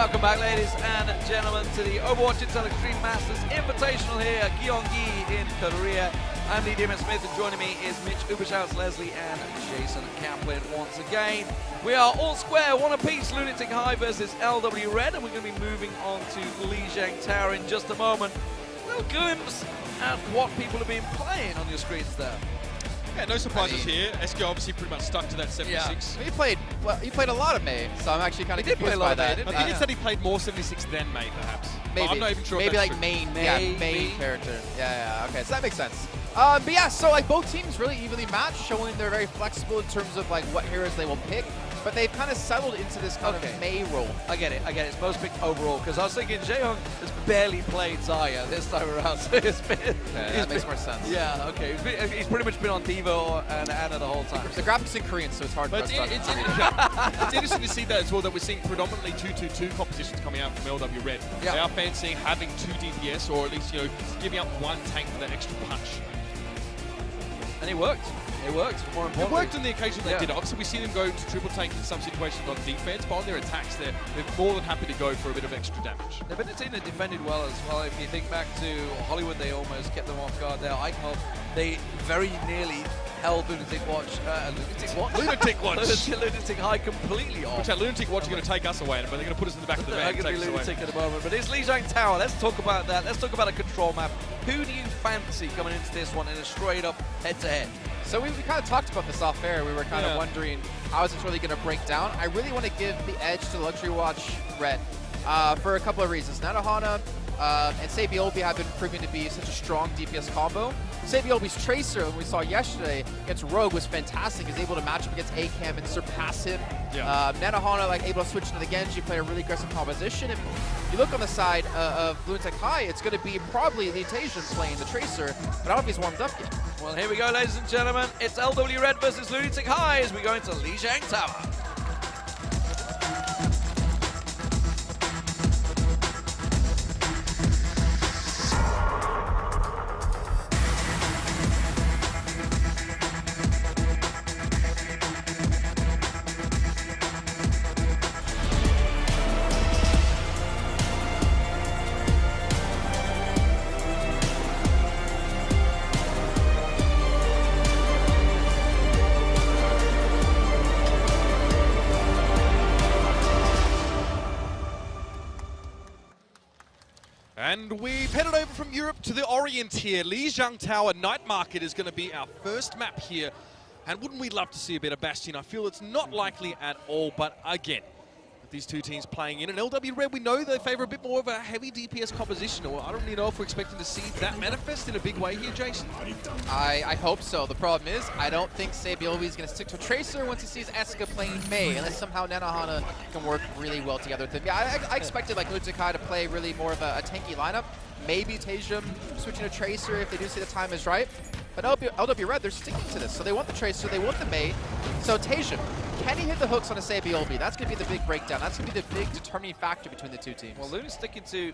Welcome back, ladies and gentlemen, to the Overwatch Intel Extreme Masters Invitational here at Gyeonggi in Korea. I'm Lee Demon Smith, and joining me is Mitch Ubershouts, Leslie, and Jason Kaplan once again. We are all square, one apiece, Lunatic High versus LW Red, and we're going to be moving on to Lijiang Tower in just a moment. A little glimpse at what people have been playing on your screens there. Yeah, no surprises here. SQ obviously pretty much stuck to that 76. Yeah. He played a lot of May, so I'm actually kind of confused by that. I think it said he played more 76 than May, perhaps. Maybe. I'm not even sure. Maybe if that's like true. main character. Yeah. Okay, so that makes sense. But yeah, so like both teams really evenly matched, showing they're very flexible in terms of like what heroes they will pick. But they've kind of settled into this kind of May role. I get it. It's most picked overall, because I was thinking Jaehyung has barely played Zarya this time around. So that makes more sense. Yeah, okay. He's pretty much been on Devo and Anna the whole time. The graphics in Korean, so it's hard for us to it's interesting to see that as well, that we're seeing predominantly 2-2-2 compositions coming out from LW Red. Yeah. They are fancying having 2 DPS, or at least, giving up 1 tank for that extra punch. And it worked. It worked, more importantly. It worked on the occasion they did. Obviously, we see them go to triple tank in some situations on defense, but on their attacks, they're more than happy to go for a bit of extra damage. They've been a team that defended well as well. If you think back to Hollywood, they almost kept them off guard there. Icon, they very nearly held Lunatic Watch. Lunatic Watch. Lunatic High completely off. Which that Lunatic Watch are going to take us away, but they're going to put us in the back of the van. They're going to be Lunatic at the moment. But it's Lijiang Tower. Let's talk about that. Let's talk about a control map. Who do you fancy coming into this one in a straight up head-to-head? So we kind of talked about this off air. We were kind of wondering how is this really going to break down. I really want to give the edge to Luxury Watch Red for a couple of reasons. Nanohana and Saebyeolbe have been proving to be such a strong DPS combo. Saebyeolbe's Tracer, when we saw yesterday against Rogue, was fantastic. He was able to match up against ACAM and surpass him. Yeah. Nanohana, able to switch into the Gyeonggi, play a really aggressive composition. And you look on the side of Lunatic High, it's going to be probably the Asian playing the Tracer, but I don't know if he's warmed up yet. Well, here we go, ladies and gentlemen. It's LW Red versus Lunatic High as we go into Lijiang Tower. And we've headed over from Europe to the Orient here. Lijiang Tower Night Market is going to be our first map here. And wouldn't we love to see a bit of Bastion? I feel it's not likely at all, but again, with these two teams playing in. And LW Red, we know they favor a bit more of a heavy DPS composition. Or I don't really know if we're expecting to see that manifest in a big way here, Jason. I hope so. The problem is, I don't think Saebyeolbe is going to stick to Tracer once he sees Eska playing May, unless somehow Nanohana can work really well together with him. Yeah, I expected Lunatic High to play really more of a tanky lineup. Maybe Taejum switching to Tracer if they do see the time is right. But LW Red, they're sticking to this. So they want the Tracer, they want the May. So Taejum, can he hit the hooks on a Saebyeolbe? That's going to be the big breakdown. That's going to be the big determining factor between the two teams. Well, Luna's sticking to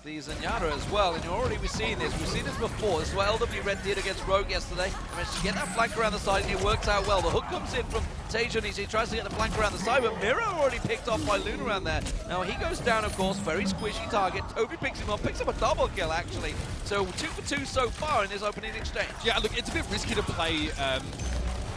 the Zenyatta as well, and we've seen this. We've seen this before. This is what LW Red did against Rogue yesterday. He managed to get that flank around the side, and it worked out well. The hook comes in from Taejum, he tries to get the flank around the side, but Mira already picked off by Luna around there. Now, he goes down, of course, very squishy target. Toby picks him up a double kill, actually. So 2 for 2 so far in this opening exchange. Yeah, look, it's a bit risky to play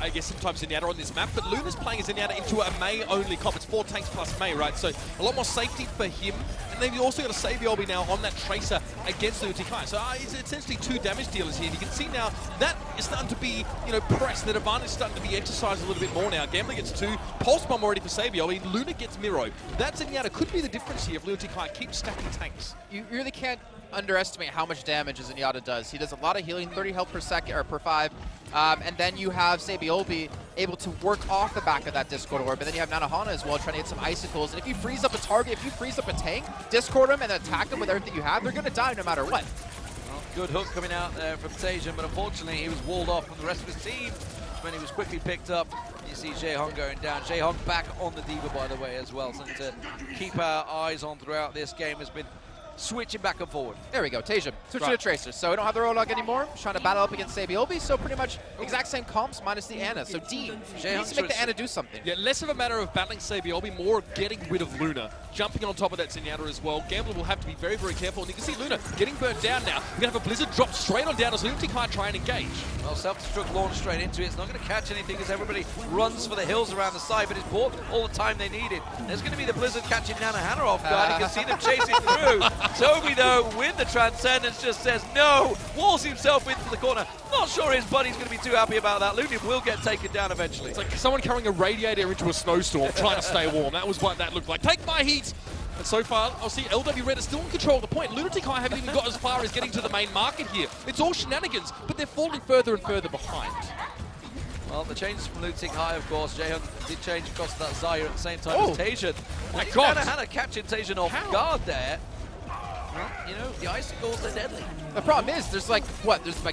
I guess sometimes Zenyatta on this map, but Luna's playing Zenyatta into a May-only comp. It's 4 tanks plus May, right? So a lot more safety for him. And then you also got a Saebyeolbe now on that Tracer against Lunatic High. So it's essentially 2 damage dealers here. And you can see now that is starting to be, pressed. That advantage is starting to be exercised a little bit more now. Gambler gets 2. Pulse Bomb already for Saebyeolbe. Luna gets Miro. That Zenyatta could be the difference here if Lunatic High keeps stacking tanks. You really can't underestimate how much damage Zenyatta does. He does a lot of healing, 30 health per second or per 5. And then you have Saebyeolbe able to work off the back of that Discord Orb. And then you have Nanohana as well, trying to get some icicles. And if you freeze up a target, if you freeze up a tank, Discord them and attack them with everything you have, they're going to die no matter what. Well, good hook coming out there from Taejum, but unfortunately he was walled off from the rest of his team when he was quickly picked up. You see Jaehyung going down. Jaehyung back on the Diva, by the way, as well. Something to keep our eyes on throughout this game has been switching back and forward. There we go, Taejum. Switching to Tracer. So we don't have the Roadhog anymore. Just trying to battle up against Saebyeolbe. So pretty much exact same comps minus the Ana. So D needs to make the Ana do something. Yeah, less of a matter of battling Saebyeolbe, more getting rid of Luna. jumping on top of that Zenyatta as well. Gambler will have to be very, very careful. And you can see Luna getting burnt down now. We're going to have a Blizzard drop straight on down as Lunatic can't try and engage. Well, self-destruct launch straight into it. It's not going to catch anything as everybody runs for the hills around the side, but it's bought all the time they needed. There's going to be the Blizzard catching Nanahana off guard. You can see them chasing through. Toby, though, with the Transcendence, just says no. Walls himself into the corner. Not sure his buddy's going to be too happy about that. Lunatic will get taken down eventually. It's like someone carrying a radiator into a snowstorm trying to stay warm. That was what that looked like. Take my heat! And so far, I'll see LW Red is still in control of the point. Lunatic High haven't even got as far as getting to the main market here. It's all shenanigans, but they're falling further and further behind. Well, the changes from Lunatic High, of course. Jaehyun did change across to that Xayah at the same time as Tajan. My God. Nanahana catching Tajan off guard there. Well, you know, the icicles, they're deadly. The problem is, there's like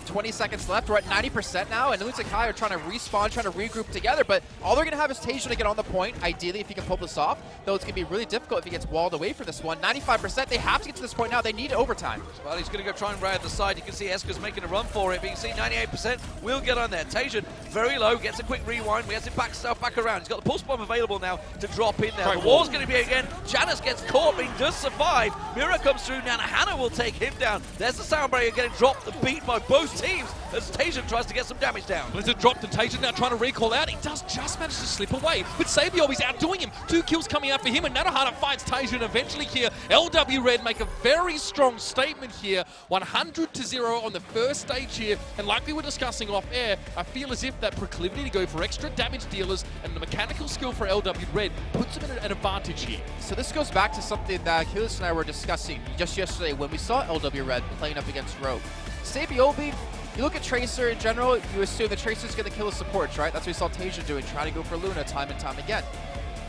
20 seconds left. We're at 90% now, and Lunatic High are trying to respawn, trying to regroup together, but all they're going to have is Tajan to get on the point, ideally, if he can pull this off, though it's going to be really difficult if he gets walled away for this one. 95%, they have to get to this point now. They need overtime. Well, he's going to go try and ride the side. You can see Eska's making a run for it, but you can see 98% will get on there. Tajan, very low, gets a quick rewind. We have to back himself back around. He's got the pulse bomb available now to drop in there. The wall's going to be again. Janus gets caught, but he does survive. Mira comes through. Nanahana will take him down. There's the sound barrier getting dropped. The beat by both teams as Tajan tries to get some damage down. Blizzard dropped and Tajan now trying to recall out. He does just manage to slip away, but Sabiobi's outdoing him. 2 kills coming out for him, and Nanahana fights Tajan eventually here. LW Red make a very strong statement here. 100-0 on the first stage here, and like we were discussing off air, I feel as if that proclivity to go for extra damage dealers and the mechanical skill for LW Red puts them in an advantage here. So this goes back to something that Achilles and I were discussing just yesterday when we saw LW Red playing up against Rogue. Sabiobi, you look at Tracer in general, you assume that Tracer's going to kill his supports, right? That's what we saw Tajan doing, trying to go for Luna time and time again.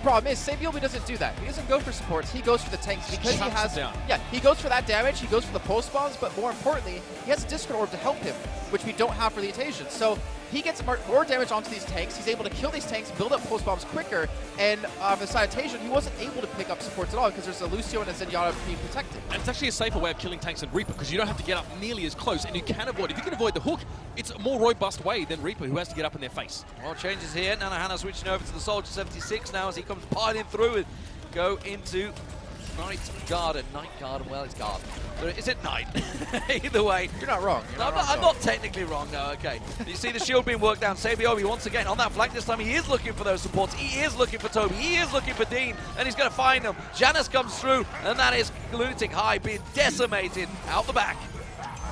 Problem is, Sabiobi doesn't do that. He doesn't go for supports, he goes for the tanks because he has... Yeah, he goes for that damage, he goes for the pulse bombs, but more importantly, he has a Discord Orb to help him, which we don't have for the Occasion. So he gets more damage onto these tanks, he's able to kill these tanks, build up pulse bombs quicker, and on the side of Tajan, he wasn't able to pick up supports at all because there's a Lucio and a Zenyatta being protected. And it's actually a safer way of killing tanks than Reaper because you don't have to get up nearly as close, and you can avoid, if you can avoid the hook, it's a more robust way than Reaper, who has to get up in their face. Well, changes here. Nanahana switching over to the Soldier 76 now as he comes piling through and go into Night Garden. Night Garden, well, it's Garden. Is it Night? Either way. You're not wrong. I'm not technically wrong, no, okay. You see the shield being worked down. Sabiobi once again on that flank. This time he is looking for those supports. He is looking for Toby. He is looking for Dean, and he's going to find them. Janus comes through, and that is Lunatic High being decimated out the back.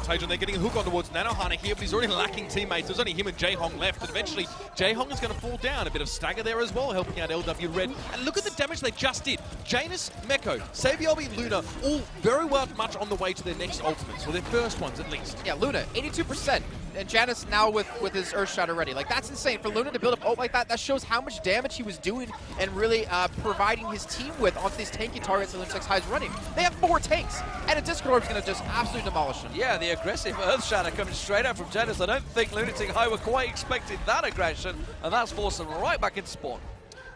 Tajan, they're getting a hook on towards Nanahana here, but he's already lacking teammates. There's only him and Jaehong left, and eventually Jaehong is going to fall down. A bit of stagger there as well, helping out LW Red. And look at the damage they just did. Janus, Meko, Sabiobi, Luna, all very well much on the way to their next ultimates, or their first ones at least. Yeah, Luna, 82%. And Janus now with his Earthshot already. Like, that's insane. For Luna to build up ult like that, that shows how much damage he was doing and really providing his team with onto these tanky targets that Lunatic High is running. They have 4 tanks, and a Discord Orb is going to just absolutely demolish them. Yeah, the aggressive Earthshatter coming straight out from Janus. I don't think Lunatic High were quite expecting that aggression, and that's forced them right back into spawn.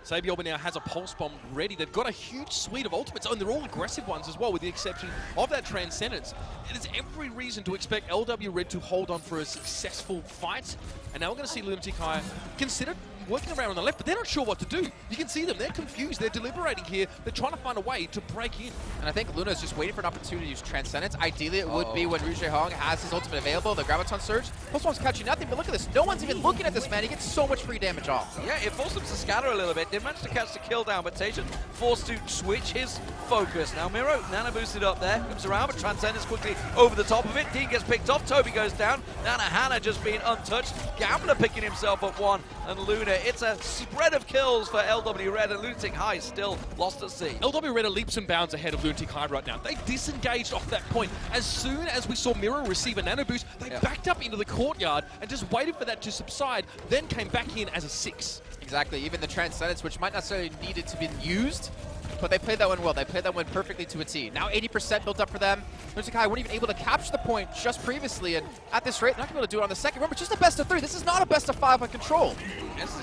Sabiobi now has a pulse bomb ready. They've got a huge suite of ultimates, and they're all aggressive ones as well, with the exception of that Transcendence. There's every reason to expect LW Red to hold on for a successful fight. And now we're going to see Lunatic High consider working around on the left, but they're not sure what to do. You can see them, they're confused, they're deliberating here, they're trying to find a way to break in. And I think Luna's just waiting for an opportunity to use Transcendence. Ideally, it would be when Ru Jaehong has his ultimate available, the Graviton Surge. Pulse Bomb's catching nothing, but look at this. No one's even looking at this man. He gets so much free damage off. Yeah, it forced him to scatter a little bit. Did manage to catch the kill down, but Tajan forced to switch his focus. Now Miro, Nana boosted up there, comes around, but Transcendence quickly over the top of it. Dean gets picked off, Toby goes down. Nanahana just being untouched. Gambler picking himself up one, and Luna. It's a spread of kills for LW Red, and Lunatic High still lost at sea. LW Red are leaps and bounds ahead of Lunatic High right now. They disengaged off that point. As soon as we saw Miro receive a nano boost, they backed up into the courtyard and just waited for that to subside, then came back in as a 6. Exactly, even the Transcendence, which might not necessarily needed to be used, but they played that one well. They played that one perfectly to a T. Now 80% built up for them. Lunatic High weren't even able to capture the point just previously, and at this rate, not going to be able to do it on the second. Remember, just a best of 3. This is not a best of 5 on Control.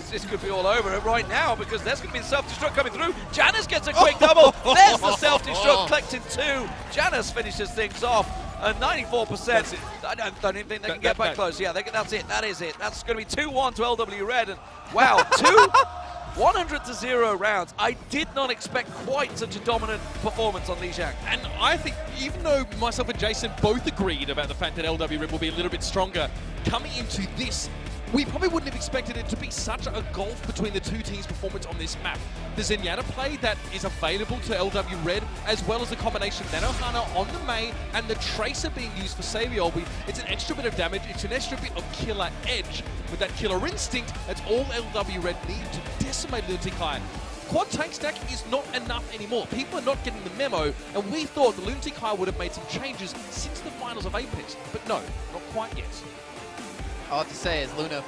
This could be all over right now because there's going to be the self-destruct coming through. Janus gets a quick double. There's the self-destruct collecting 2. Janus finishes things off. 94%. I don't even think they can get back close. Yeah, that's it. That is it. That's going to be 2-1 to LW Red. And wow, 100-0 rounds. I did not expect quite such a dominant performance on Li Xiang. And I think even though myself and Jason both agreed about the fact that LW Red will be a little bit stronger, coming into this, we probably wouldn't have expected it to be such a gulf between the two teams' performance on this map. The Zenyatta play that is available to LW Red, as well as the combination Nanohana on the Mei and the Tracer being used for Saviolby, it's an extra bit of damage, it's an extra bit of killer edge. With that killer instinct, that's all LW Red need to decimate Lunatic. Quad tank stack is not enough anymore. People are not getting the memo, and we thought the Lunatic would have made some changes since the finals of Apex, but no, not quite yet. All I have to say is Luna